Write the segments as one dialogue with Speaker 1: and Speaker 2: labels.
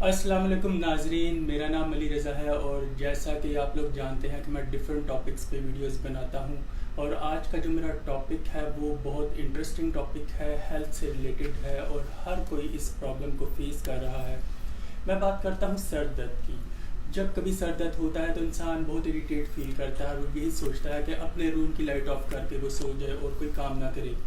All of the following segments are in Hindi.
Speaker 1: अस्सलाम वालेकुम नाजरीन, मेरा नाम अली रज़ा है और जैसा कि आप लोग जानते हैं कि मैं डिफरेंट टॉपिक्स पे वीडियोस बनाता हूँ। और आज का जो मेरा टॉपिक है वो बहुत इंटरेस्टिंग टॉपिक है, हेल्थ से रिलेटेड है और हर कोई इस प्रॉब्लम को फेस कर रहा है। मैं बात करता हूँ सर दर्द की। जब कभी सर दर्द होता है तो इंसान बहुत इरिटेट फील करता है और यही सोचता है कि अपने रूम की लाइट ऑफ करके वो सो जाए और कोई काम ना करे।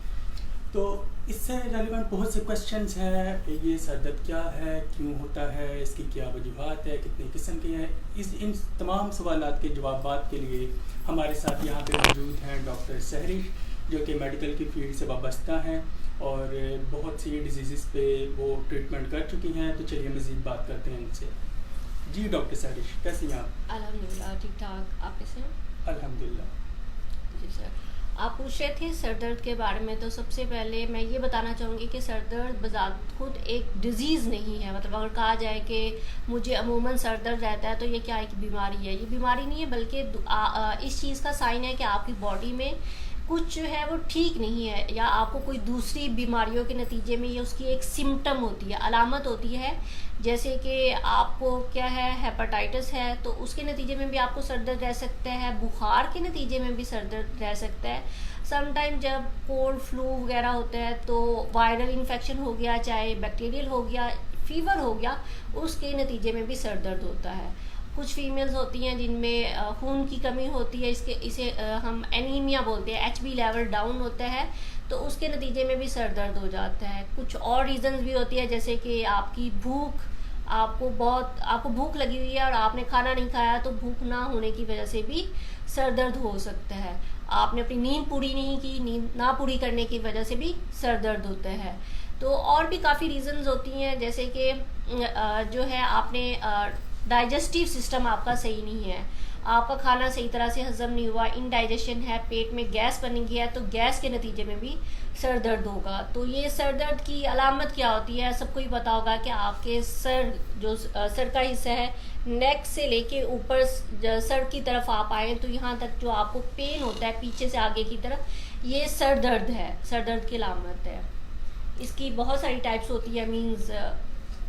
Speaker 1: तो इससे रेलिवेंट बहुत से क्वेश्चंस हैं। ये सर दर्द क्या है, क्यों होता है, इसकी क्या वजूहत है, कितने किस्म के हैं। इन तमाम सवालात के जवाबात के लिए हमारे साथ यहाँ पे मौजूद हैं डॉक्टर सहरिश, जो कि मेडिकल की फील्ड से वाबस्ता हैं और बहुत सी डिजीज़ पे वो ट्रीटमेंट कर चुकी हैं। तो चलिए मज़ीद बात करते हैं इनसे। जी डॉक्टर सहरिश, कैसी हैं आप?
Speaker 2: अल्हम्दुलिल्लाह ठीक ठाक। आप कैसे हैं?
Speaker 1: अल्हम्दुलिल्लाह।
Speaker 2: जी सर, आप पूछ रहे थे सर दर्द के बारे में। तो सबसे पहले मैं ये बताना चाहूँगी कि सर दर्द बजात खुद एक डिज़ीज़ नहीं है। मतलब अगर कहा जाए कि मुझे अमूमन सर दर्द रहता है तो ये क्या एक बीमारी है? ये बीमारी नहीं है, बल्कि इस चीज़ का साइन है कि आपकी बॉडी में कुछ जो है वो ठीक नहीं है, या आपको कोई दूसरी बीमारियों के नतीजे में ये उसकी एक सिम्टम होती है, अलामत होती है। जैसे कि आपको क्या है, हेपेटाइटिस है तो उसके नतीजे में भी आपको सर दर्द रह सकता है, बुखार के नतीजे में भी सर दर्द रह सकता है। समटाइम जब कोल्ड फ्लू वगैरह होता है तो वायरल इन्फेक्शन हो गया, चाहे बैक्टीरियल हो गया, फीवर हो गया, उसके नतीजे में भी सर दर्द होता है। कुछ फीमेल्स होती हैं जिनमें खून की कमी होती है, इसे हम एनीमिया बोलते हैं, एचबी लेवल डाउन होता है, तो उसके नतीजे में भी सर दर्द हो जाता है। कुछ और रीजंस भी होती है, जैसे कि आपकी भूख, आपको भूख लगी हुई है और आपने खाना नहीं खाया, तो भूख ना होने की वजह से भी सर दर्द हो सकता है। आपने अपनी नींद पूरी नहीं की, नींद ना पूरी करने की वजह से भी सर दर्द होता है। तो और भी काफ़ी रीजंस होती हैं, जैसे कि जो है आपने डाइजेस्टिव सिस्टम आपका सही नहीं है, आपका खाना सही तरह से हजम नहीं हुआ, इनडाइजेशन है, पेट में गैस बन गया, तो गैस के नतीजे में भी सर दर्द होगा। तो ये सर दर्द की अलामत क्या होती है, सबको ही पता होगा कि आपके सर का हिस्सा है, नेक से लेके ऊपर सर की तरफ आप आए तो यहाँ तक जो आपको पेन होता है पीछे से आगे की तरफ, ये सर दर्द है, सर दर्द की अलामत है। इसकी बहुत सारी टाइप्स होती है, मीन्स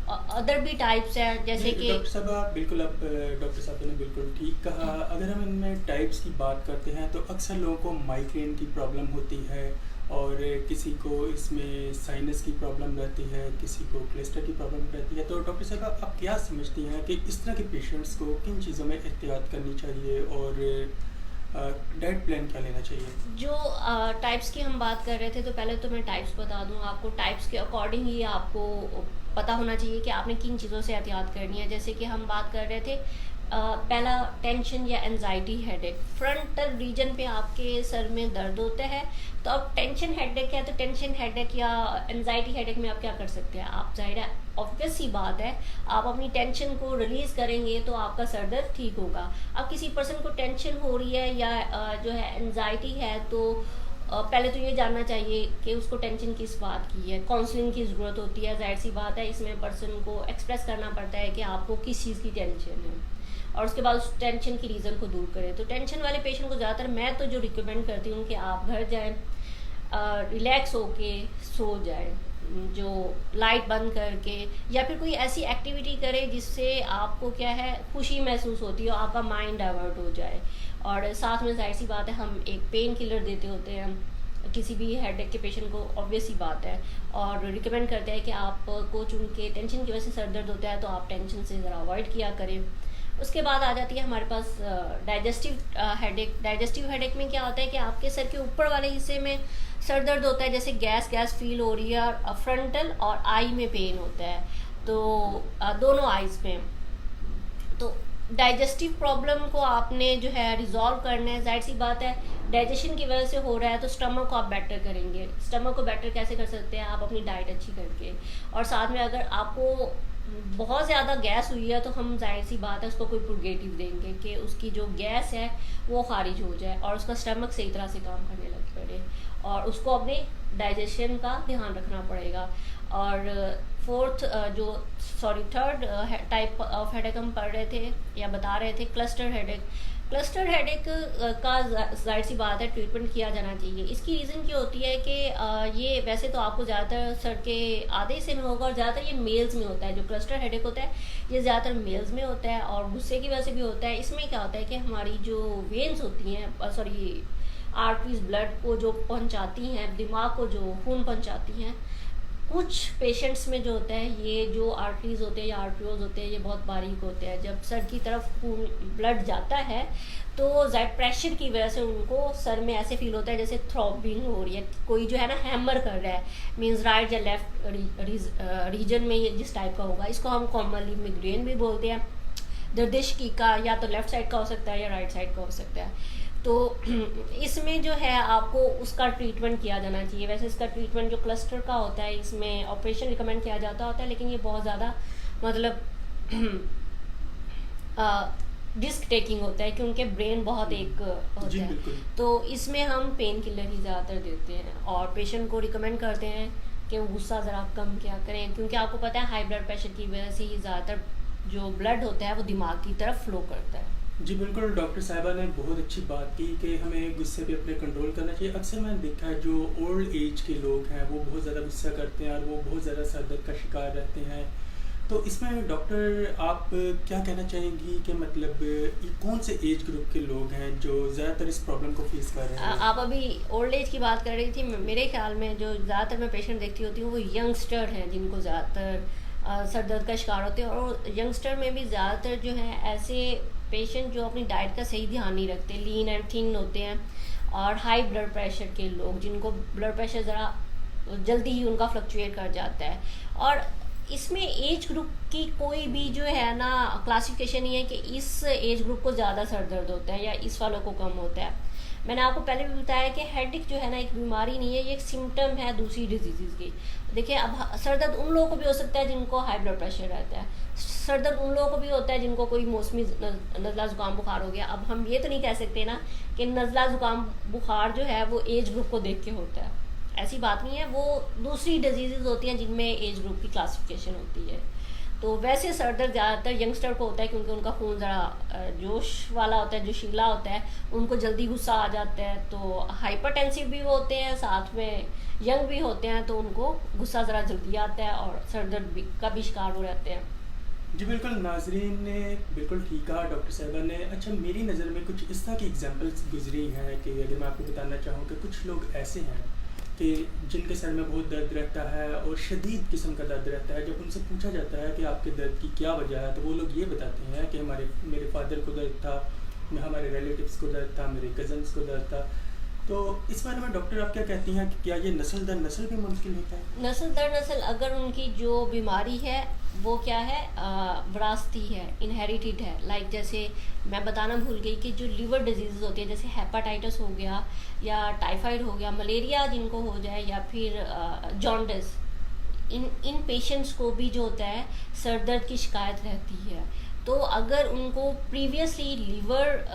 Speaker 2: अदर भी टाइप्स हैं, जैसे कि
Speaker 1: डॉक्टर साहब बिल्कुल, आप डॉक्टर साहब ने बिल्कुल ठीक कहा। अगर हम इनमें टाइप्स की बात करते हैं तो अक्सर लोगों को माइग्रेन की प्रॉब्लम होती है और किसी को इसमें साइनस की प्रॉब्लम रहती है, किसी को क्लस्टर की प्रॉब्लम रहती है। तो डॉक्टर साहब आप क्या समझती हैं कि इस तरह के पेशेंट्स को किन चीज़ों में एहतियात करनी चाहिए और डाइट प्लान क्या लेना चाहिए?
Speaker 2: जो टाइप्स की हम बात कर रहे थे, तो पहले तो मैं टाइप्स बता दूं आपको। टाइप्स के अकॉर्डिंग ही आपको पता होना चाहिए कि आपने किन चीज़ों से एहतियात करनी है। जैसे कि हम बात कर रहे थे, पहला टेंशन या एनजाइटी हेडेक, फ्रंटल रीजन पे आपके सर में दर्द होता है। तो अब टेंशन हेडेक है, तो टेंशन हेडेक या एनजाइटी हेडेक में आप क्या कर सकते हैं, आप जाहिर है ऑब्वियस सी बात है, आप अपनी टेंशन को रिलीज करेंगे तो आपका सर दर्द ठीक होगा। अब किसी पर्सन को टेंशन हो रही है या जो है एनजाइटी है, तो पहले तो ये जानना चाहिए कि उसको टेंशन किस बात की है। काउंसलिंग की ज़रूरत होती है, जाहिर सी बात है, इसमें पर्सन को एक्सप्रेस करना पड़ता है कि आपको किस चीज़ की टेंशन है, और उसके बाद उस टेंशन की रीज़न को दूर करें। तो टेंशन वाले पेशेंट को ज़्यादातर मैं तो जो रिकमेंड करती हूँ कि आप घर जाएँ, रिलैक्स होके सो जाए, जो लाइट बंद करके, या फिर कोई ऐसी एक्टिविटी करें जिससे आपको क्या है खुशी महसूस होती हो, आपका माइंड डाइवर्ट हो जाए। और साथ में जाहिर सी बात है हम एक पेन किलर देते होते हैं किसी भी हेडेक के पेशेंट को, ऑब्वियस सी बात है, और रिकमेंड करते हैं कि आपको चूँकि टेंशन की वजह से सर दर्द होता है तो आप टेंशन से ज़रा अवॉइड किया करें। उसके बाद आ जाती है हमारे पास डाइजेस्टिव हेडेक। डाइजेस्टिव हेडेक में क्या होता है कि आपके सर के ऊपर वाले हिस्से में सर दर्द होता है, जैसे गैस गैस फील हो रही है, और फ्रंटल और आई में पेन होता है, तो दोनों आइज़ में। तो डाइजेस्टिव प्रॉब्लम को आपने जो है रिजॉल्व करना है, जाहिर सी बात है डाइजेशन की वजह से हो रहा है तो स्टमक को आप बेटर करेंगे। स्टमक को बेटर कैसे कर सकते हैं, आप अपनी डाइट अच्छी करके, और साथ में अगर आपको बहुत ज़्यादा गैस हुई है तो हम जाहिर सी बात है उसको कोई पुर्गेटिव देंगे कि उसकी जो गैस है वो खारिज हो जाए और उसका स्टमक सही तरह से काम करने लग पड़े, और उसको अपने डाइजेशन का ध्यान रखना पड़ेगा। और थर्ड टाइप ऑफ हेडेक हम पढ़ रहे थे या बता रहे थे, क्लस्टर हेडेक। क्लस्टर हेडेक का जाहिर सी बात है ट्रीटमेंट किया जाना चाहिए। इसकी रीज़न क्या होती है कि ये वैसे तो आपको ज़्यादातर सर के आधे हिस्से में होगा और ज़्यादातर ये मेल्स में होता है। जो क्लस्टर हेडेक होता है ये ज़्यादातर मेल्स में होता है और गुस्से की वजह से भी होता है। इसमें क्या होता है कि हमारी जो वेन्स होती हैं, सॉरी आर्टरीज, ब्लड को जो पहुंचाती हैं, दिमाग को जो खून पहुंचाती हैं, कुछ पेशेंट्स में जो होता है ये जो आर्टरीज होते हैं या आर्ट्रियोज होते हैं ये बहुत बारीक होते हैं। जब सर की तरफ खून ब्लड जाता है तो ज़्यादा प्रेशर की वजह से उनको सर में ऐसे फील होता है जैसे थ्रॉबिंग हो रही है, कोई जो है ना हैमर कर रहा है, मींस राइट या लेफ्ट रीजन में ये जिस टाइप का होगा इसको हम कॉमनली मिग्रेन भी बोलते हैं। दर्दिश की का या तो लेफ्ट साइड का हो सकता है या राइट साइड का हो सकता है। तो इसमें जो है आपको उसका ट्रीटमेंट किया जाना चाहिए। वैसे इसका ट्रीटमेंट जो क्लस्टर का होता है इसमें ऑपरेशन रिकमेंड किया जाता होता है, लेकिन ये बहुत ज़्यादा मतलब रिस्क टेकिंग होता है क्योंकि ब्रेन बहुत एक होता
Speaker 1: जी
Speaker 2: है।
Speaker 1: बिल्कुल।
Speaker 2: तो इसमें हम पेन किलर ही ज़्यादातर देते हैं और पेशेंट को रिकमेंड करते हैं कि वो गुस्सा ज़रा कम किया करें, क्योंकि आपको पता है हाई ब्लड प्रेशर की वजह से ही ज़्यादातर जो ब्लड होता है वो दिमाग की तरफ फ्लो करता है।
Speaker 1: जी बिल्कुल, डॉक्टर साहिबा ने बहुत अच्छी बात की कि हमें गुस्से पे अपने कंट्रोल करना चाहिए। अक्सर मैंने देखा है जो ओल्ड एज के लोग हैं वो बहुत ज़्यादा गुस्सा करते हैं और वो बहुत ज़्यादा सर दर्द का शिकार रहते हैं। तो इसमें डॉक्टर आप क्या कहना चाहेंगी कि मतलब ये कौन से एज ग्रुप के लोग हैं जो ज़्यादातर इस प्रॉब्लम को फेस कर रहे हैं?
Speaker 2: आप अभी ओल्ड एज की बात कर रही थी। मेरे ख्याल में जो ज़्यादातर मैं पेशेंट देखती होती हूँ वो यंगस्टर हैं जिनको ज़्यादातर सर दर्द का शिकार होते हैं। और यंगस्टर में भी ज़्यादातर जो है ऐसे पेशेंट जो अपनी डाइट का सही ध्यान नहीं रखते, लीन एंड थिन होते हैं, और हाई ब्लड प्रेशर के लोग जिनको ब्लड प्रेशर ज़रा जल्दी ही उनका फ्लक्चुएट कर जाता है। और इसमें एज ग्रुप की कोई भी जो है ना क्लासिफिकेशन नहीं है कि इस एज ग्रुप को ज़्यादा सर दर्द होता है या इस वालों को कम होता है। मैंने आपको पहले भी बताया कि हेडेक जो है ना एक बीमारी नहीं है, ये एक सिम्टम है दूसरी डिजीज़ की। देखिए अब सर दर्द उन लोगों को भी हो सकता है जिनको हाई ब्लड प्रेशर रहता है, सर दर्द उन लोगों को भी होता है जिनको कोई मौसमी नज़ला ज़ुकाम बुखार हो गया। अब हम ये तो नहीं कह सकते ना कि नज़ला ज़ुकाम बुखार जो है वो एज ग्रुप को देख के होता है, ऐसी बात नहीं है। वो दूसरी डिजीज़ होती हैं जिनमें एज ग्रुप की क्लासिफिकेशन होती है। तो वैसे सर दर्द ज़्यादातर यंगस्टर को होता है क्योंकि उनका खून ज़रा जोश वाला होता है, जोशीला होता है, उनको जल्दी गुस्सा आ जाता है। तो हाइपरटेंसिव भी होते हैं, साथ में यंग भी होते हैं, तो उनको गुस्सा ज़रा जल्दी आता है और सर दर्द का भी शिकार हो रहते हैं।
Speaker 1: जी बिल्कुल, नाजरीन ने बिल्कुल ठीक कहा डॉक्टर साहिबा ने। अच्छा, मेरी नज़र में कुछ इस तरह की एग्जांपल्स गुजरी हैं कि अगर मैं आपको बताना चाहूँ कि कुछ लोग ऐसे हैं कि जिनके सर में बहुत दर्द रहता है और शदीद किस्म का दर्द रहता है। जब उनसे पूछा जाता है कि आपके दर्द की क्या वजह है तो वो लोग ये बताते हैं कि मेरे फादर को दर्द था, हमारे रिलेटिव्स को दर्द था, मेरे कज़न्स को दर्द था। तो इस बारे में डॉक्टर आप क्या कहती हैं कि क्या ये नस्ल दर नस्ल भी मुमकिन होता है?
Speaker 2: नस्ल दर नस्ल अगर उनकी जो बीमारी है वो क्या है, विरासती है, इनहेरिटेड है। लाइक जैसे मैं बताना भूल गई कि जो लीवर डिजीज़ होती है जैसे हेपाटाइटिस हो गया या टाइफाइड हो गया, मलेरिया जिनको हो जाए या फिर जॉन्डिस, इन पेशेंट्स को भी जो होता है सर दर्द की शिकायत रहती है। तो अगर उनको प्रीवियसली लीवर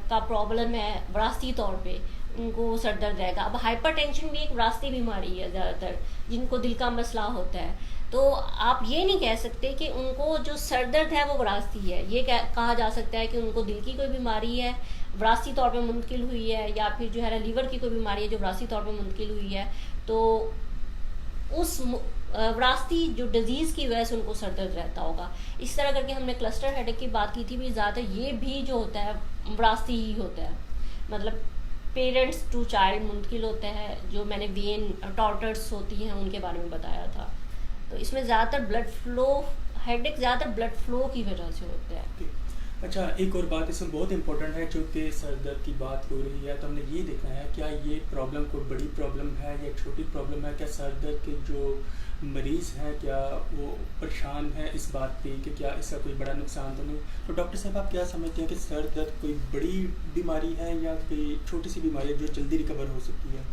Speaker 2: का प्रॉब्लम है विरासती तौर पे, उनको सर दर्द रहेगा। अब हाइपरटेंशन भी एक विरासती बीमारी है ज़्यादातर जिनको दिल का मसला होता है। तो आप ये नहीं कह सकते कि उनको जो सर दर्द है वो विरासती है। ये कहा जा सकता है कि उनको दिल की कोई बीमारी है विरासती तौर पे मुंतकिल हुई है, या फिर जो है ना लीवर की कोई बीमारी है जो विरासती तौर पे मुंतकिल हुई है। तो उस विरासती जो डिजीज़ की वजह से उनको सर दर्द रहता होगा। इस तरह करके हमने क्लस्टर हेडेक की बात की थी भी, ज़्यादातर ये भी जो होता है विरासती ही होता है, मतलब पेरेंट्स टू चाइल्ड मुंतकिल होता है। जो मैंने वेन टॉर्टर्स होती हैं उनके बारे में बताया था। तो इसमें ज़्यादातर ब्लड फ्लो, हेडेक ज़्यादातर ब्लड फ्लो की वजह से होता है।
Speaker 1: अच्छा, एक और बात इसमें बहुत इंपॉर्टेंट है, चूँकि सर दर्द की बात हो रही है तो हमने ये देखना है क्या ये प्रॉब्लम कोई बड़ी प्रॉब्लम है या छोटी प्रॉब्लम है। क्या सर दर्द के जो मरीज़ हैं क्या वो परेशान हैं इस बात पे कि क्या इसका कोई बड़ा नुकसान तो नहीं। तो डॉक्टर साहब आप क्या समझते हैं कि सर दर्द कोई बड़ी बीमारी है या कोई छोटी सी बीमारी है जो जल्दी रिकवर हो सकती है?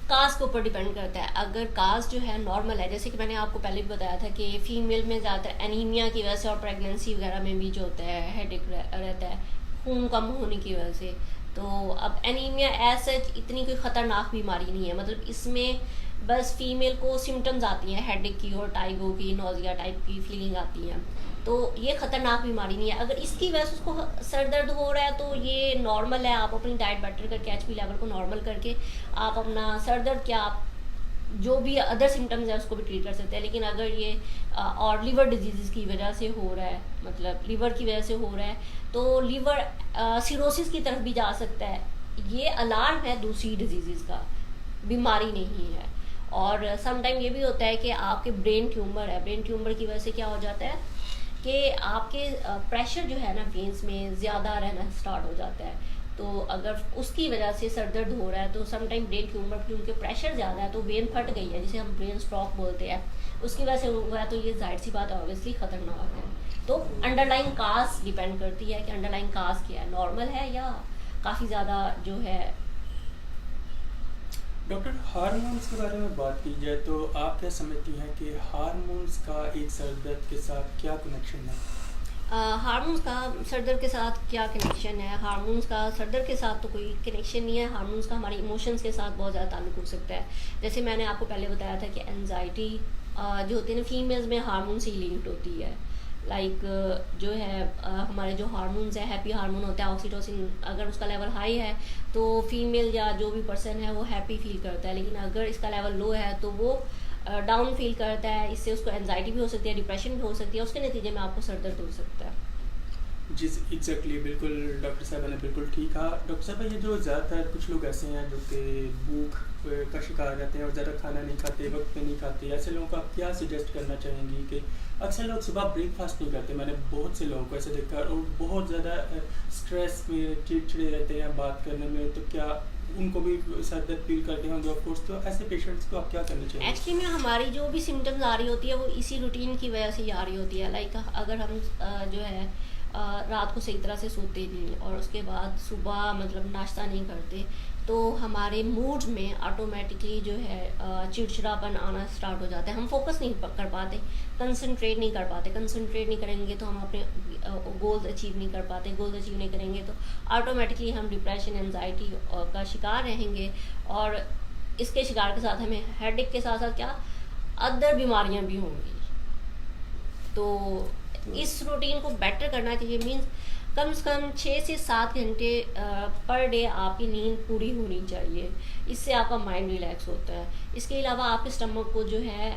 Speaker 2: कास्ट के ऊपर डिपेंड करता है। अगर कास्ट जो है नॉर्मल है, जैसे कि मैंने आपको पहले भी बताया था कि फीमेल में ज़्यादातर एनीमिया की वजह से और प्रेगनेंसी वगैरह में भी जो होता है हेडेक रहता है, खून कम होने की वजह से। तो अब एनीमिया एज सच इतनी कोई ख़तरनाक बीमारी नहीं है, मतलब इसमें बस फीमेल को सिम्टम्स आती हैं हेडेक की और टाइगो की, नोजिया टाइप की फीलिंग आती है। तो ये ख़तरनाक बीमारी नहीं है। अगर इसकी वजह से उसको सर दर्द हो रहा है तो ये नॉर्मल है। आप अपनी डाइट बेटर करके एचपी लेवल को नॉर्मल करके आप अपना सर दर्द क्या आप जो भी अदर सिम्टम्स है उसको भी ट्रीट कर सकते हैं। लेकिन अगर ये और लिवर डिजीज़ की वजह से हो रहा है, मतलब लिवर की वजह से हो रहा है, तो लिवर सिरोसिस की तरफ भी जा सकता है। ये अलार्म है दूसरी डिजीज़ का, बीमारी नहीं है। और सम टाइम ये भी होता है कि आपके ब्रेन ट्यूमर है, ब्रेन ट्यूमर की वजह से क्या हो जाता है कि आपके प्रेशर जो है ना वेन्स में ज़्यादा रहना स्टार्ट हो जाता है। तो अगर उसकी वजह से सर दर्द हो रहा है तो सम टाइम ब्रेन ट्यूमर, क्योंकि प्रेशर ज़्यादा है तो वेन फट गई है जिसे हम ब्रेन स्ट्रोक बोलते हैं, उसकी वजह से हुआ है, तो ये जाहिर सी बात है ऑब्वियसली ख़तरनाक है। तो अंडरलाइन काज डिपेंड करती है कि अंडरलाइन काज क्या है, नॉर्मल है या काफ़ी ज़्यादा जो है।
Speaker 1: डॉक्टर, हार्मोन्स के बारे में बात की जाए तो आप क्या समझती हैं कि हार्मोन्स का एक सर दर्द के साथ क्या कनेक्शन है?
Speaker 2: हार्मोन्स का सर दर्द के साथ क्या कनेक्शन है? हार्मोन्स का सर दर्द के साथ तो कोई कनेक्शन नहीं है। हार्मोन्स का हमारे इमोशंस के साथ बहुत ज़्यादा ताल्लुक हो सकता है। जैसे मैंने आपको पहले बताया था कि एंजाइटी जो होती है ना फीमेल्स में हार्मोन से ही लिंक्ड होती है। लाइक जो है हमारे जो हार्मोन्स है, हैप्पी हार्मोन होता है ऑक्सीटोसिन, अगर उसका लेवल हाई है तो फीमेल या जो भी पर्सन है वो हैप्पी फील करता है। लेकिन अगर इसका लेवल लो है तो वो डाउन फील करता है। इससे उसको एंजाइटी भी हो सकती है, डिप्रेशन भी हो सकती है, उसके नतीजे में आपको सर दर्द हो सकता है।
Speaker 1: जी एग्जैक्टली, बिल्कुल डॉक्टर साहब ने बिल्कुल ठीक कहा। डॉक्टर साहब, ये जो ज़्यादातर कुछ लोग ऐसे हैं जो कि भूख का शिकार रहते हैं और ज़्यादा खाना नहीं खाते, वक्त पे नहीं खाते, ऐसे लोगों को आप क्या सजेस्ट करना चाहेंगी? कि अक्सर लोग सुबह ब्रेकफास्ट नहीं करते, मैंने बहुत से लोगों को ऐसे देखा, और बहुत ज़्यादा स्ट्रेस में चिड़चिड़े रहते हैं बात करने में, तो क्या उनको भी सर दर्द फील करते होंगे ऑफ कोर्स, तो ऐसे पेशेंट्स को आप क्या करना चाहिए?
Speaker 2: एक्चुअली में हमारी जो भी सिम्टम्स आ रही होती है वो इसी रूटीन की वजह से ही आ रही होती है। लाइक अगर हम जो है रात को सही तरह से सोते नहीं और उसके बाद सुबह मतलब नाश्ता नहीं करते, तो हमारे मूड में ऑटोमेटिकली जो है चिड़चिड़ापन आना स्टार्ट हो जाता है। हम फोकस नहीं कर पाते, कंसंट्रेट नहीं कर पाते। कंसंट्रेट नहीं करेंगे तो हम अपने गोल्स अचीव नहीं कर पाते। गोल्स अचीव नहीं करेंगे तो ऑटोमेटिकली हम डिप्रेशन, एंजाइटी का शिकार रहेंगे। और इसके शिकार के साथ हमें हेडेक के साथ साथ क्या अदर बीमारियां भी होंगी। तो इस रूटीन को बेटर करना चाहिए। मीन्स कम से कम 6 से 7 घंटे पर डे आपकी नींद पूरी होनी चाहिए। इससे आपका माइंड रिलैक्स होता है। इसके अलावा आपके स्टमक को जो है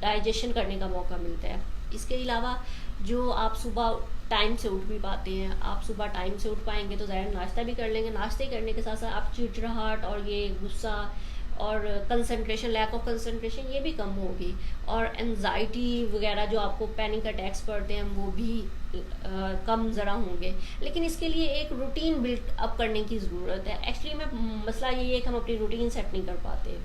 Speaker 2: डाइजेशन करने का मौका मिलता है। इसके अलावा जो आप सुबह टाइम से उठ भी पाते हैं, आप सुबह टाइम से उठ पाएंगे तो ज़ाहिर नाश्ता भी कर लेंगे। नाश्ते करने के साथ साथ आप चिड़चिड़ाहट और ये गुस्सा और कंसंट्रेशन, लैक ऑफ कंसंट्रेशन, ये भी कम होगी। और एंजाइटी वगैरह जो आपको पैनिक अटैक्स पड़ते हैं वो भी कम ज़रा होंगे। लेकिन इसके लिए एक रूटीन बिल्ड अप करने की ज़रूरत है। एक्चुअली में मसला ये है कि हम अपनी रूटीन सेट नहीं कर पाते।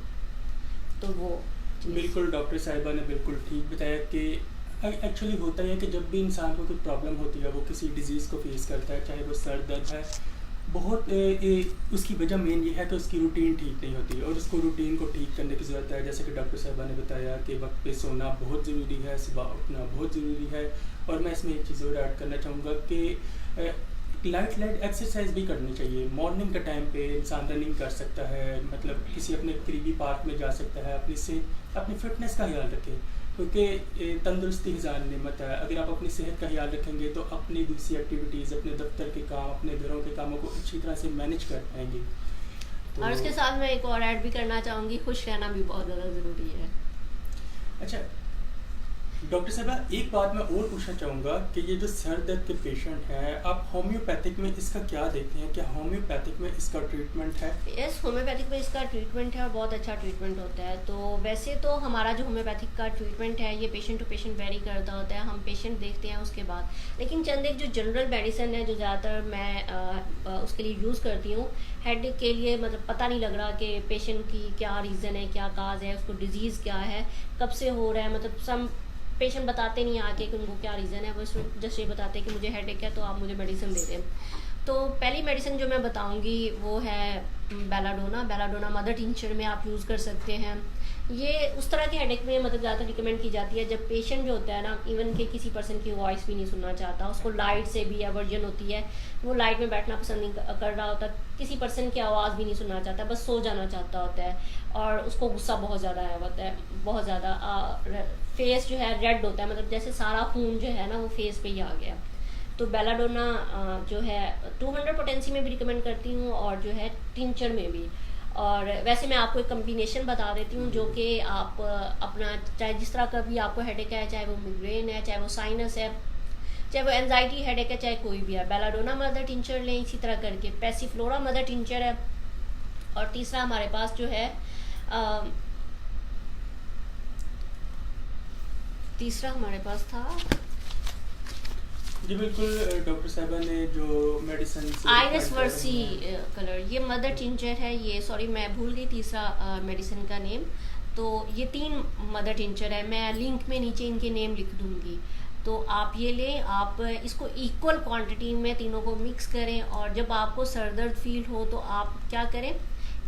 Speaker 2: तो वो
Speaker 1: बिल्कुल डॉक्टर साहिबा ने बिल्कुल ठीक बताया कि एक्चुअली होता है कि जब भी इंसान को कोई प्रॉब्लम होती है, वो किसी डिजीज़ को फेस करता है, चाहे वो सर दर्द है, बहुत उसकी वजह मेन ये है कि उसकी रूटीन ठीक नहीं होती और उसको रूटीन को ठीक करने की ज़रूरत है। जैसे कि डॉक्टर साहिबा ने बताया कि वक्त पे सोना बहुत ज़रूरी है, सुबह उठना बहुत ज़रूरी है। और मैं इसमें एक चीज़ और ऐड करना चाहूँगा कि लाइट एक्सरसाइज भी करनी चाहिए। मॉर्निंग के टाइम पे इंसान रनिंग कर सकता है, मतलब किसी अपने करीबी पार्क में जा सकता है, अपनी फिटनेस का ख्याल रखें, क्योंकि तंदुरुस्ती ही जान नेमत है। अगर आप अपनी सेहत का ख्याल रखेंगे तो अपनी दूसरी एक्टिविटीज़, अपने दफ्तर के काम, अपने घरों के कामों को अच्छी तरह से मैनेज कर पाएंगे।
Speaker 2: तो और उसके साथ मैं एक और ऐड भी करना चाहूँगी, खुश रहना भी बहुत ज़्यादा ज़रूरी है।
Speaker 1: अच्छा डॉक्टर साहब, एक बात मैं और पूछना चाहूँगा कि ये जो सर दर्द के पेशेंट हैं, आप होम्योपैथिक में इसका क्या देखते हैं? क्या होम्योपैथिक में इसका ट्रीटमेंट है?
Speaker 2: यस, होम्योपैथिक में इसका ट्रीटमेंट है और बहुत अच्छा ट्रीटमेंट होता है। तो वैसे तो हमारा जो होम्योपैथिक का ट्रीटमेंट है ये पेशेंट टू पेशेंट वेरी करता होता है। हम पेशेंट देखते हैं उसके बाद, लेकिन चंद एक जो जनरल मेडिसिन है जो ज़्यादातर मैं उसके लिए यूज़ करती हूँ हेडेक के लिए। मतलब पता नहीं लग रहा कि पेशेंट की क्या रीज़न है, क्या काज है, उसको डिजीज़ क्या है, कब से हो रहा है। मतलब सम पेशेंट बताते नहीं आके कि उनको क्या रीज़न है, बस जस्ट ये बताते हैं कि मुझे हेडेक है तो आप मुझे मेडिसिन दे दें। तो पहली मेडिसिन जो मैं बताऊंगी वो है बेलाडोना। बेलाडोना मदर टिंचर में आप यूज़ कर सकते हैं, ये उस तरह के हेडेक में मतलब ज़्यादा रिकमेंड की जाती है जब पेशेंट जो होता है ना, इवन के किसी पर्सन की वॉइस भी नहीं सुनना चाहता, उसको लाइट से भी एवर्जन होती है, वो लाइट में बैठना पसंद नहीं कर रहा होता, किसी पर्सन की आवाज़ भी नहीं सुनना चाहता, बस सो जाना चाहता होता है, और उसको गुस्सा बहुत ज़्यादा आया होता है, बहुत ज़्यादा फेस जो है रेड होता है, मतलब जैसे सारा खून जो है ना वो फेस पे ही आ गया। तो बेलाडोना जो है 200 पोटेंसी में भी रिकमेंड करती हूँ, और जो है टिंचर में भी। और वैसे मैं आपको एक कम्बिनेशन बता देती हूँ जो कि आप अपना, चाहे जिस तरह का भी आपको हेडेक है, चाहे वो मिग्रेन है, चाहे वो साइनस है, चाहे वो एंजाइटी हेडेक है, चाहे कोई भी है, बेलाडोना मदर टिंचर लें। इसी तरह करके पैसिफ्लोरा मदर टिंचर है। और तीसरा हमारे पास जो है तीसरा हमारे पास था,
Speaker 1: जी बिल्कुल, डॉक्टर साहिबा ने जो मेडिसिन
Speaker 2: आइरिस वर्सी कलर, ये मदर टिंचर है। ये सॉरी मैं भूल गई तीसरा मेडिसिन का नेम। तो ये 3 मदर टिंचर है, मैं लिंक में नीचे इनके नेम लिख दूंगी, तो आप ये लें। आप इसको इक्वल क्वांटिटी में तीनों को मिक्स करें, और जब आपको सर दर्द फील हो तो आप क्या करें,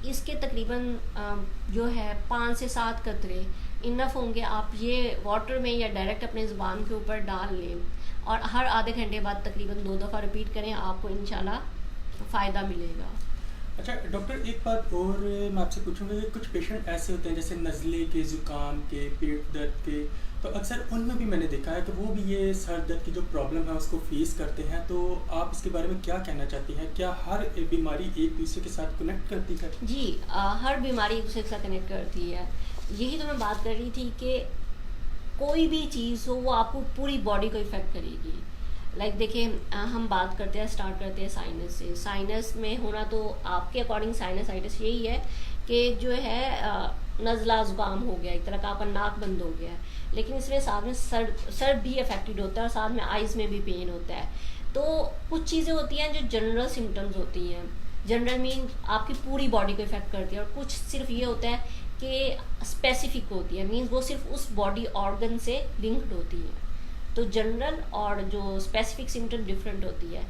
Speaker 2: इसके तकरीबन जो है 5 से 7 कतरे इनफ होंगे। आप ये वाटर में या डायरेक्ट अपने ज़ुबान के ऊपर डाल लें, और हर आधे घंटे बाद तकरीबन 2 दफ़ा रिपीट करें, आपको इंशाल्लाह फ़ायदा मिलेगा।
Speaker 1: अच्छा डॉक्टर, एक बात और मैं आपसे पूछूंगा कि कुछ पेशेंट ऐसे होते हैं जैसे नज़ले के, ज़ुकाम के, पेट दर्द के, तो अक्सर उनमें भी मैंने देखा है कि वो भी ये सर दर्द की जो प्रॉब्लम है उसको फेस करते हैं। तो आप इसके बारे में क्या कहना चाहती हैं? क्या हर बीमारी एक दूसरे के साथ कनेक्ट करती है?
Speaker 2: जी, हर बीमारी एक दूसरे के साथ कनेक्ट करती है। यही तो मैं बात कर रही थी कि कोई भी चीज़ हो वो आपको पूरी बॉडी को इफ़ेक्ट करेगी। लाइक देखिए, हम बात करते हैं, स्टार्ट करते हैं साइनस से। साइनस में होना तो आपके अकॉर्डिंग साइनसाइटिस यही है कि जो है नज़ला ज़ुकाम हो गया, एक तरह का आपका नाक बंद हो गया है, लेकिन इसमें साथ में सर भी अफेक्टेड होता है, और साथ में आइज़ में भी पेन होता है। तो कुछ चीज़ें होती हैं जो जनरल सिम्टम्स होती हैं, जनरल मीन आपकी पूरी बॉडी को इफ़ेक्ट करती है, और कुछ सिर्फ ये होता है कि स्पेसिफिक होती है, मीन्स वो सिर्फ उस बॉडी ऑर्गन से लिंक्ड होती है। तो जनरल और जो स्पेसिफिक सिम्टम डिफरेंट होती है।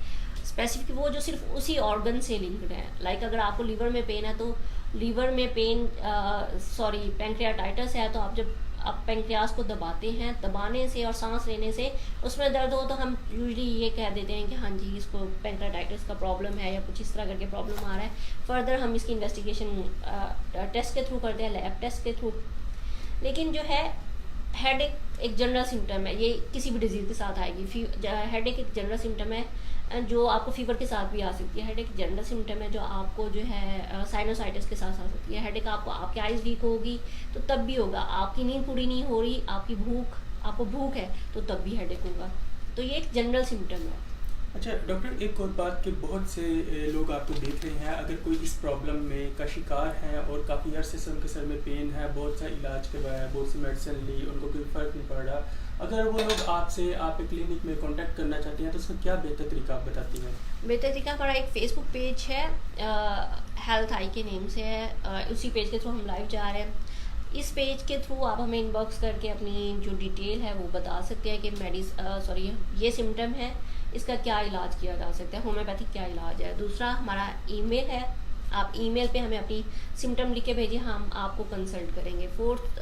Speaker 2: स्पेसिफिक वो जो सिर्फ उसी ऑर्गन से लिंक्ड है। लाइक अगर आपको लीवर में पेन है तो लीवर में पेन, पैंक्रियाटाइटिस है, तो आप जब आप पैंक्रियास को दबाते हैं, दबाने से और सांस लेने से उसमें दर्द हो, तो हम यूजली ये कह देते हैं कि हाँ जी इसको पैंक्रियाटाइटिस का प्रॉब्लम है, या कुछ इस तरह करके प्रॉब्लम आ रहा है। फर्दर हम इसकी इन्वेस्टिगेशन टेस्ट के थ्रू करते हैं, लैब टेस्ट के थ्रू। लेकिन जो है हेडेक एक जनरल सिम्टम है, ये किसी भी डिजीज़ के साथ आएगी। हेडेक एक जनरल सिम्टम है जो आपको फीवर के साथ भी आ सकती है। हेडेक जनरल सिम्टम है जो आपको जो है साइनोसाइटिस के साथ आ सकती है। हेडेक आपको, आपकी आइज़ वीक होगी तो तब भी होगा, आपकी नींद पूरी नहीं हो रही, आपको भूख है तो तब भी हेडेक होगा। तो ये एक जनरल सिम्टम है।
Speaker 1: अच्छा डॉक्टर, एक और बात कि बहुत से लोग आपको देख रहे हैं, अगर कोई इस प्रॉब्लम में का शिकार है और काफ़ी अर्से से उनके सर में पेन है, बहुत सा इलाज करवाया, बहुत सी मेडिसिन ली, उनको कोई फ़र्क नहीं पड़ रहा, अगर वो लोग आपसे आपके क्लिनिक में कांटेक्ट करना चाहते हैं तो उसका क्या बेहतर तरीका आप बताती हैं?
Speaker 2: बेहतर तरीका हमारा एक फेसबुक पेज है, हेल्थ आई के नेम से है, उसी पेज के थ्रू हम लाइव जा रहे हैं। इस पेज के थ्रू आप हमें इनबॉक्स करके अपनी जो डिटेल है वो बता सकते हैं कि ये सिम्टम है, इसका क्या इलाज किया जा सकता है, होम्योपैथिक क्या इलाज है। दूसरा हमारा ईमेल है, आप ईमेल पे हमें अपनी सिम्टम लिख के भेजिए, हम आपको कंसल्ट करेंगे। फोर्थ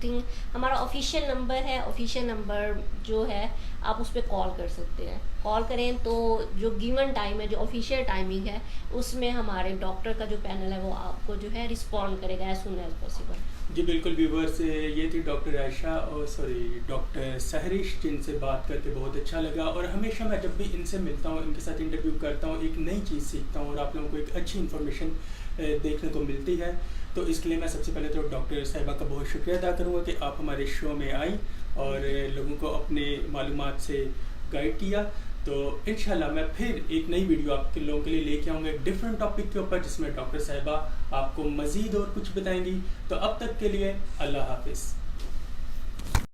Speaker 2: थिंग, हमारा ऑफिशियल नंबर है, ऑफिशियल नंबर जो है आप उस पर कॉल कर सकते हैं। कॉल करें तो जो गिवन टाइम है, जो ऑफिशियल टाइमिंग है, उसमें हमारे डॉक्टर का जो पैनल है वो आपको जो है रिस्पॉन्ड करेगा एज सुन एज पॉसिबल।
Speaker 1: जी बिल्कुल व्यूवर्स, ये थी डॉक्टर आयशा और डॉक्टर सहरिश, जिनसे बात करके बहुत अच्छा लगा। और हमेशा मैं जब भी इनसे मिलता हूँ, इनके साथ इंटरव्यू करता हूँ, एक नई चीज़ सीखता हूँ और आप लोगों को एक अच्छी इन्फॉर्मेशन देखने को मिलती है। तो इसके लिए मैं सबसे पहले तो डॉक्टर साहिबा का बहुत शुक्रिया अदा करूँगा कि आप हमारे शो में आई और लोगों को अपने मालूमात से गाइड किया। तो इंशाल्लाह मैं फिर एक नई वीडियो आपके लोगों के लिए लेके आऊँगा एक डिफरेंट टॉपिक के ऊपर, जिसमें डॉक्टर साहिबा आपको मज़ीद और कुछ बताएंगी। तो अब तक के लिए अल्लाह हाफिज़।